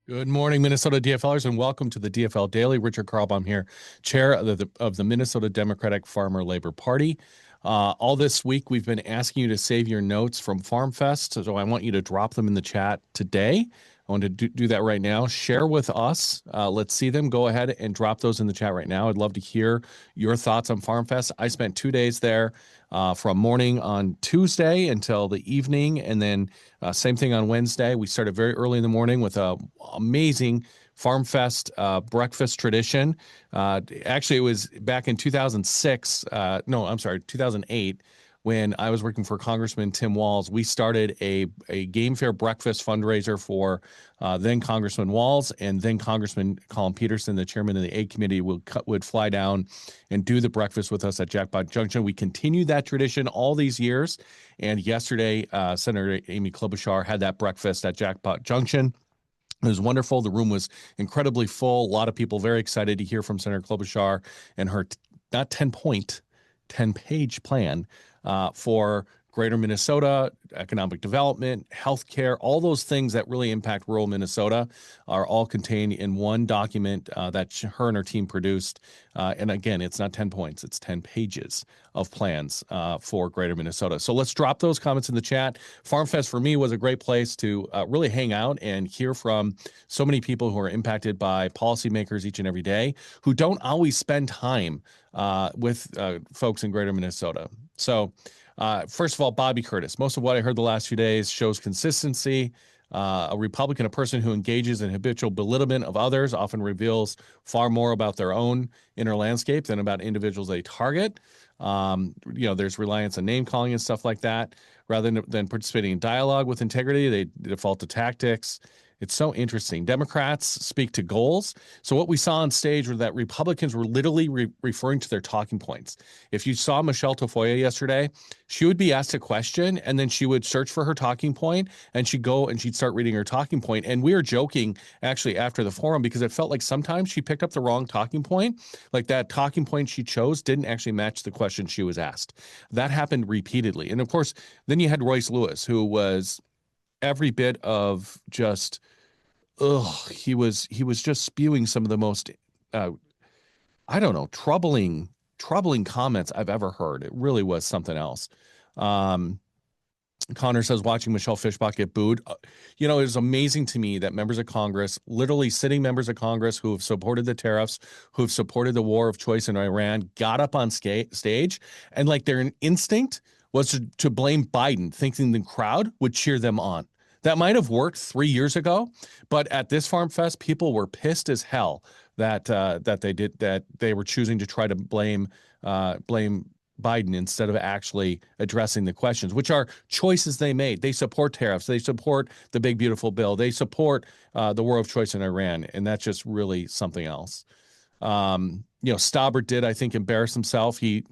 Good morning, Minnesota DFLers, and welcome to the DFL Daily. Richard Carlbaum here, chair of the Minnesota Democratic Farmer Labor Party. All this week, we've been asking you to save your notes from Farm Fest, so I want you to drop them in the chat today. I want to do that right now. Share with us. Let's see them. Go ahead and drop those in the chat right now. I'd love to hear your thoughts on Farm Fest. I spent 2 days there from morning on Tuesday until the evening, and then same thing on Wednesday. We started very early in the morning with a amazing Farm Fest breakfast tradition. Actually, it was back in 2006. No, I'm sorry, 2008. When I was working for Congressman Tim Walz, we started a game fair breakfast fundraiser for then Congressman Walz, and then Congressman Colin Peterson, the chairman of the Ag Committee, would fly down and do the breakfast with us at Jackpot Junction. We continued that tradition all these years, and yesterday, Senator Amy Klobuchar had that breakfast at Jackpot Junction. It was wonderful. The room was incredibly full. A lot of people very excited to hear from Senator Klobuchar and her not 10-point, 10-page plan for greater Minnesota, economic development, healthcare, all those things that really impact rural Minnesota are all contained in one document that her and her team produced. And again, it's not 10 points, it's 10 pages of plans for greater Minnesota. So let's drop those comments in the chat. Farm Fest for me was a great place to really hang out and hear from so many people who are impacted by policymakers each and every day who don't always spend time with folks in greater Minnesota. So first of all, Bobby Curtis. Most of what I heard the last few days shows consistency. A Republican, a person who engages in habitual belittlement of others, often reveals far more about their own inner landscape than about individuals they target. There's reliance on name calling and stuff like that. Rather than participating in dialogue with integrity, they default to tactics. It's so interesting. Democrats speak to goals. So what we saw on stage was that Republicans were literally referring to their talking points. If you saw Michelle Tafoya yesterday, she would be asked a question and then she would search for her talking point and she'd go and she'd start reading her talking point. And we were joking actually after the forum because it felt like sometimes she picked up the wrong talking point. Like that talking point she chose didn't actually match the question she was asked. That happened repeatedly. And of course, then you had Royce Lewis, who was every bit of just, he was just spewing some of the most, troubling comments I've ever heard. It really was something else. Connor says, watching Michelle Fischbach get booed. It was amazing to me that members of Congress, literally sitting members of Congress who have supported the tariffs, who have supported the war of choice in Iran, got up on stage and like their instinct was to blame Biden, thinking the crowd would cheer them on. That might have worked 3 years ago, but at this Farm Fest, people were pissed as hell that they were choosing to try to blame Biden instead of actually addressing the questions, which are choices they made. They support tariffs. They support the big, beautiful bill. They support the war of choice in Iran, and that's just really something else. Staubert did, I think, embarrass himself. He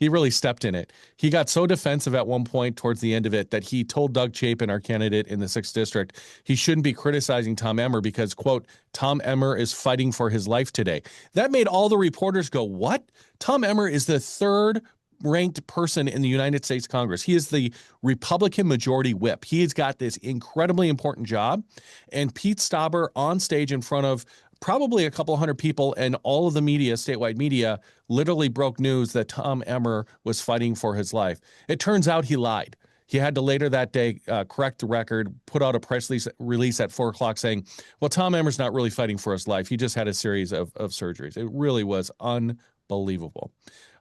really stepped in it. He got so defensive at one point towards the end of it that he told Doug Chapin, our candidate in the 6th District, he shouldn't be criticizing Tom Emmer because, quote, Tom Emmer is fighting for his life today. That made all the reporters go, what? Tom Emmer is the third ranked person in the United States Congress. He is the Republican majority whip. He has got this incredibly important job. And Pete Stauber on stage in front of probably a couple hundred people and all of the media, statewide media, literally broke news that Tom Emmer was fighting for his life. It turns out he lied. He had to later that day correct the record, put out a press release at 4 o'clock saying, well, Tom Emmer's not really fighting for his life. He just had a series of surgeries. It really was unbelievable.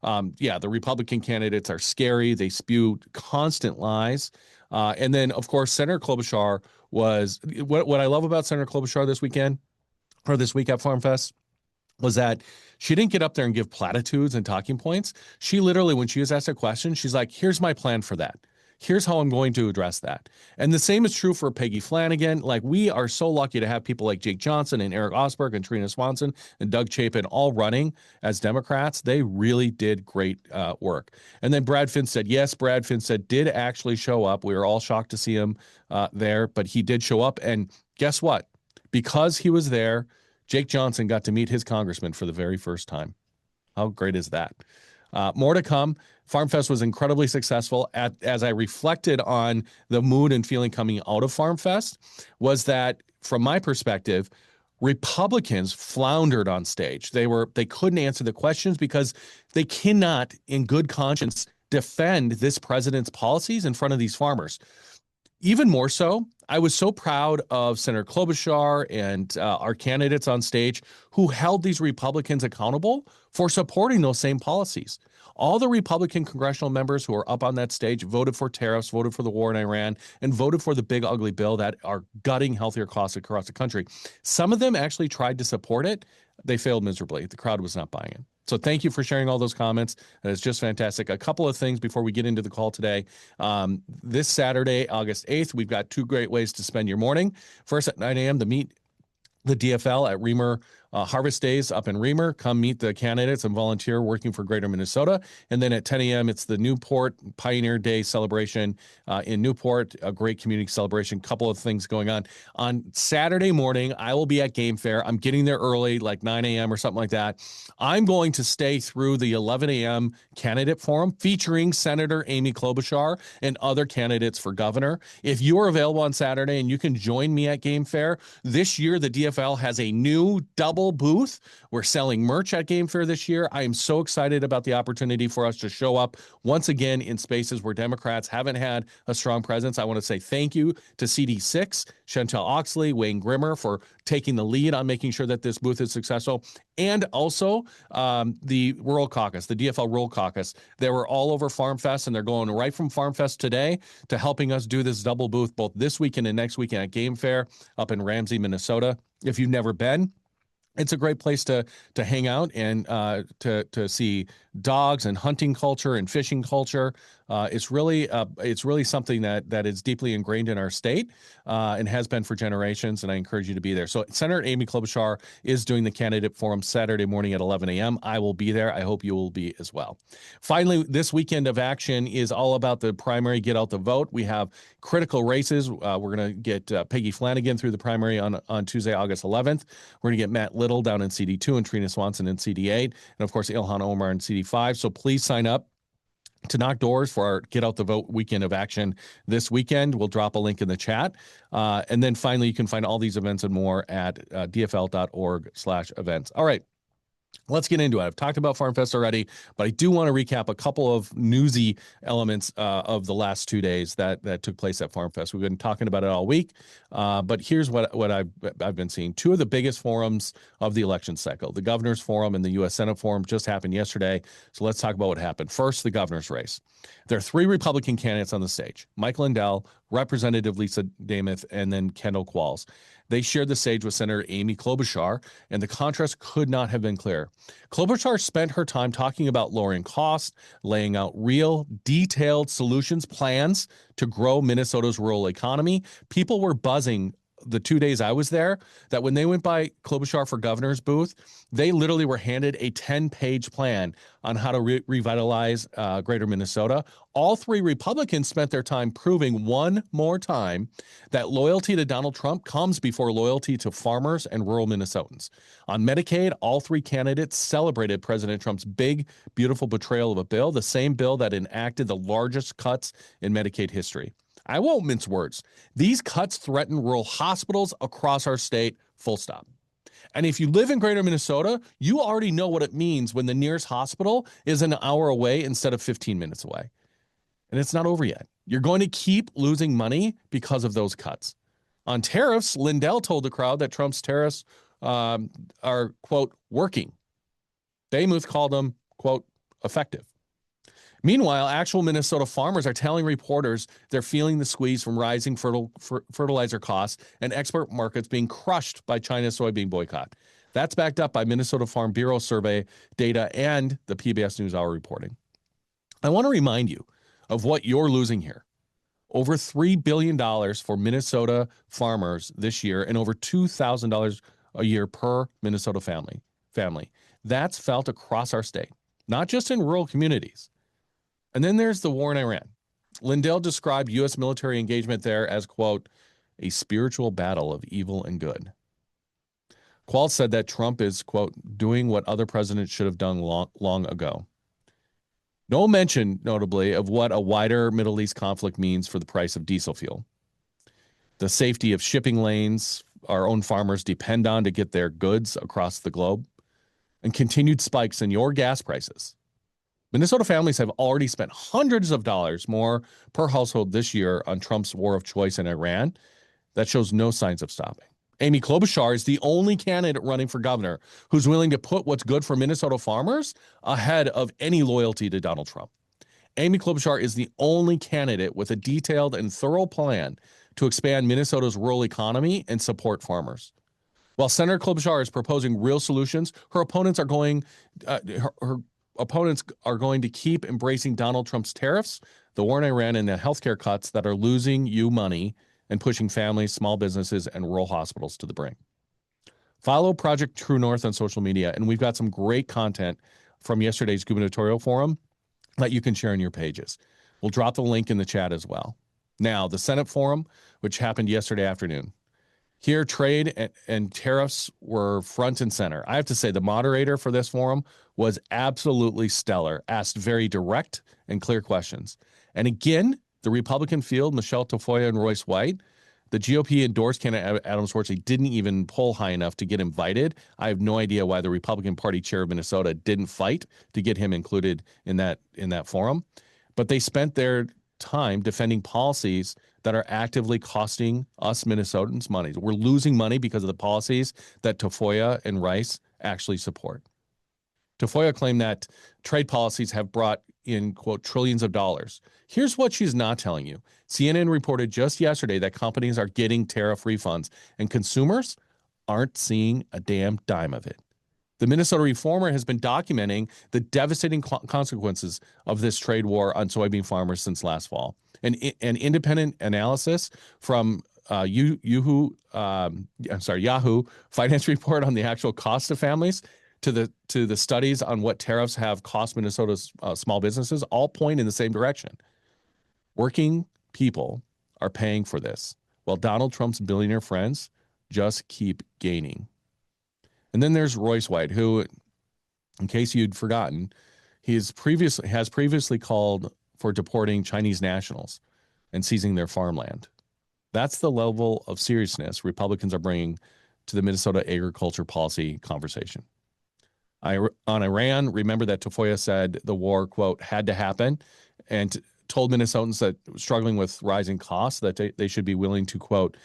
The Republican candidates are scary. They spew constant lies. And then, of course, Senator Klobuchar was what I love about Senator Klobuchar this week at Farm Fest was that she didn't get up there and give platitudes and talking points. She literally, when she was asked a question, she's like, here's my plan for that. Here's how I'm going to address that. And the same is true for Peggy Flanagan. Like, we are so lucky to have people like Jake Johnson and Eric Osberg and Trina Swanson and Doug Chapin all running as Democrats. They really did great work. And then Brad Finstead, yes, Brad Finstead did actually show up. We were all shocked to see him there, but he did show up. And guess what? Because he was there, Jake Johnson got to meet his congressman for the very first time. How great is that? More to come. Farm Fest was incredibly successful. As I reflected on the mood and feeling coming out of Farm Fest, was that from my perspective, Republicans floundered on stage. They couldn't answer the questions because they cannot, in good conscience, defend this president's policies in front of these farmers. Even more so, I was so proud of Senator Klobuchar and our candidates on stage who held these Republicans accountable for supporting those same policies. All the Republican congressional members who are up on that stage voted for tariffs, voted for the war in Iran, and voted for the big ugly bill that are gutting healthcare costs across the country. Some of them actually tried to support it. They failed miserably. The crowd was not buying it. So thank you for sharing all those comments. It's just fantastic. A couple of things before we get into the call today. This Saturday, August 8th, we've got two great ways to spend your morning. First, at 9 a.m., to meet the DFL at Reamer Harvest Days up in Reamer. Come meet the candidates and volunteer working for Greater Minnesota. And then at 10 a.m., it's the Newport Pioneer Day celebration in Newport, a great community celebration. Couple of things going on. On Saturday morning, I will be at Game Fair. I'm getting there early, like 9 a.m. or something like that. I'm going to stay through the 11 a.m. candidate forum featuring Senator Amy Klobuchar and other candidates for governor. If you are available on Saturday and you can join me at Game Fair, this year the DFL has a new double booth. We're selling merch at Game Fair this year. I am so excited about the opportunity for us to show up once again in spaces where Democrats haven't had a strong presence. I want to say thank you to CD6, Chantel Oxley, Wayne Grimmer for taking the lead on making sure that this booth is successful. And also the Rural Caucus, the DFL Rural Caucus. They were all over Farm Fest, and they're going right from Farm Fest today to helping us do this double booth both this weekend and next weekend at Game Fair up in Ramsey, Minnesota. If you've never been, it's a great place to hang out and to see dogs and hunting culture and fishing culture. It's really something that is deeply ingrained in our state and has been for generations. And I encourage you to be there. So Senator Amy Klobuchar is doing the candidate forum Saturday morning at 11 a.m. I will be there. I hope you will be as well. Finally, this weekend of action is all about the primary Get Out the Vote. We have critical races. We're going to get Peggy Flanagan through the primary on Tuesday, August 11th. We're going to get Matt Little down in CD2 and Trina Swanson in CD8. And of course, Ilhan Omar in CD5. So please sign up to knock doors for our Get Out the Vote weekend of action this weekend. We'll drop a link in the chat. And then finally, you can find all these events and more at dfl.org/events. All right. Let's get into it. I've talked about Farm Fest already, but I do want to recap a couple of newsy elements of the last 2 days that took place at Farm Fest. We've been talking about it all week, but here's what I've been seeing. Two of the biggest forums of the election cycle, the Governor's Forum and the U.S. Senate Forum, just happened yesterday. So let's talk about what happened. First, the governor's race. There are three Republican candidates on the stage: Mike Lindell, Representative Lisa Dameth, and then Kendall Qualls. They shared the stage with Senator Amy Klobuchar, and the contrast could not have been clearer. Klobuchar spent her time talking about lowering costs, laying out real, detailed solutions, plans to grow Minnesota's rural economy. People were buzzing the 2 days I was there that when they went by Klobuchar for governor's booth, they literally were handed a 10-page plan on how to revitalize greater Minnesota. All three Republicans spent their time proving one more time that loyalty to Donald Trump comes before loyalty to farmers and rural Minnesotans. On Medicaid, all three candidates celebrated President Trump's big, beautiful betrayal of a bill, the same bill that enacted the largest cuts in Medicaid history. I won't mince words. These cuts threaten rural hospitals across our state, full stop. And if you live in greater Minnesota, you already know what it means when the nearest hospital is an hour away instead of 15 minutes away. And it's not over yet. You're going to keep losing money because of those cuts. On tariffs, Lindell told the crowd that Trump's tariffs are, quote, working. Dameth called them, quote, effective. Meanwhile, actual Minnesota farmers are telling reporters they're feeling the squeeze from rising fertilizer costs and export markets being crushed by China's soybean boycott. That's backed up by Minnesota Farm Bureau survey data and the PBS NewsHour reporting. I want to remind you of what you're losing here. Over $3 billion for Minnesota farmers this year and over $2,000 a year per Minnesota family. That's felt across our state, not just in rural communities. And then there's the war in Iran. Lindell described U.S. military engagement there as, quote, a spiritual battle of evil and good. Qualls said that Trump is, quote, doing what other presidents should have done long ago. No mention, notably, of what a wider Middle East conflict means for the price of diesel fuel, the safety of shipping lanes our own farmers depend on to get their goods across the globe, and continued spikes in your gas prices, Minnesota families have already spent hundreds of dollars more per household this year on Trump's war of choice in Iran. That shows no signs of stopping. Amy Klobuchar is the only candidate running for governor who's willing to put what's good for Minnesota farmers ahead of any loyalty to Donald Trump. Amy Klobuchar is the only candidate with a detailed and thorough plan to expand Minnesota's rural economy and support farmers. While Senator Klobuchar is proposing real solutions, her opponents are going to keep embracing Donald Trump's tariffs, the war in Iran, and the healthcare cuts that are losing you money and pushing families, small businesses, and rural hospitals to the brink. Follow Project True North on social media, and we've got some great content from yesterday's gubernatorial forum that you can share on your pages. We'll drop the link in the chat as well. Now, the Senate forum, which happened yesterday afternoon. Here, trade and tariffs were front and center. I have to say the moderator for this forum was absolutely stellar, asked very direct and clear questions. And again, the Republican field, Michelle Tafoya and Royce White, the GOP endorsed candidate Adam Swartzy didn't even poll high enough to get invited. I have no idea why the Republican Party chair of Minnesota didn't fight to get him included in that forum. But they spent their time defending policies that are actively costing us Minnesotans money. We're losing money because of the policies that Tafoya and Rice actually support. Tafoya claimed that trade policies have brought in, quote, trillions of dollars. Here's what she's not telling you. CNN reported just yesterday that companies are getting tariff refunds and consumers aren't seeing a damn dime of it. The Minnesota Reformer has been documenting the devastating consequences of this trade war on soybean farmers since last fall. An independent analysis from Yahoo Finance Report on the actual cost of families to the studies on what tariffs have cost Minnesota's small businesses all point in the same direction. Working people are paying for this, while Donald Trump's billionaire friends just keep gaining. And then there's Royce White, who, in case you'd forgotten, has previously called for deporting Chinese nationals and seizing their farmland. That's the level of seriousness Republicans are bringing to the Minnesota agriculture policy conversation. On Iran, remember that Tafoya said the war, quote, had to happen, and told Minnesotans that struggling with rising costs that they should be willing to, quote,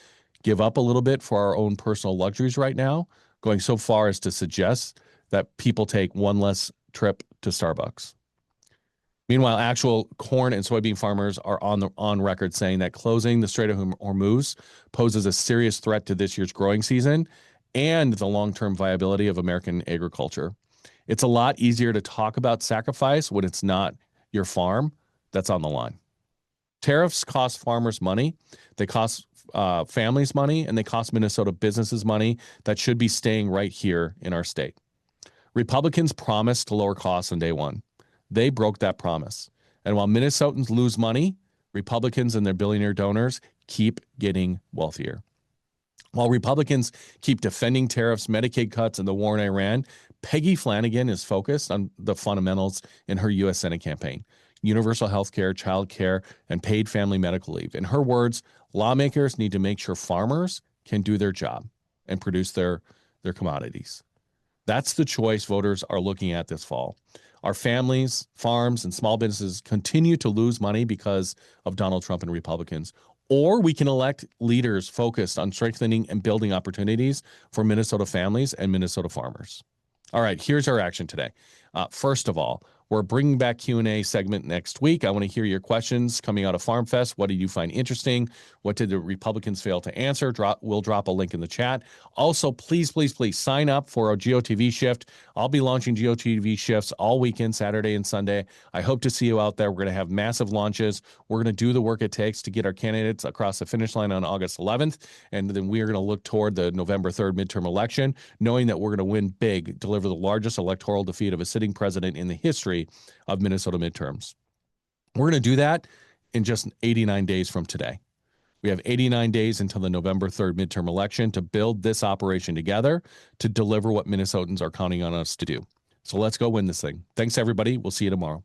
give up a little bit for our own personal luxuries right now, going so far as to suggest that people take one less trip to Starbucks. Meanwhile, actual corn and soybean farmers are on record saying that closing the Strait of Hormuz poses a serious threat to this year's growing season and the long-term viability of American agriculture. It's a lot easier to talk about sacrifice when it's not your farm that's on the line. Tariffs cost farmers money. They cost families money, and they cost Minnesota businesses money that should be staying right here in our state. Republicans promised to lower costs on day one. They broke that promise. And while Minnesotans lose money, Republicans and their billionaire donors keep getting wealthier. While Republicans keep defending tariffs, Medicaid cuts, and the war in Iran, Peggy Flanagan is focused on the fundamentals in her U.S. Senate campaign: universal health care, child care, and paid family medical leave. In her words, lawmakers need to make sure farmers can do their job and produce their commodities. That's the choice voters are looking at this fall. Our families, farms, and small businesses continue to lose money because of Donald Trump and Republicans, or we can elect leaders focused on strengthening and building opportunities for Minnesota families and Minnesota farmers. All right, here's our action today. First of all, we're bringing back Q&A segment next week. I want to hear your questions coming out of Farm Fest. What did you find interesting? What did the Republicans fail to answer? We'll drop a link in the chat. Also, please sign up for our GOTV shift. I'll be launching GOTV shifts all weekend, Saturday and Sunday. I hope to see you out there. We're going to have massive launches. We're going to do the work it takes to get our candidates across the finish line on August 11th. And then we are going to look toward the November 3rd midterm election, knowing that we're going to win big, deliver the largest electoral defeat of a sitting president in the history of Minnesota midterms. We're going to do that in just 89 days from today. We have 89 days until the November 3rd midterm election to build this operation together to deliver what Minnesotans are counting on us to do. So let's go win this thing. Thanks, everybody. We'll see you tomorrow.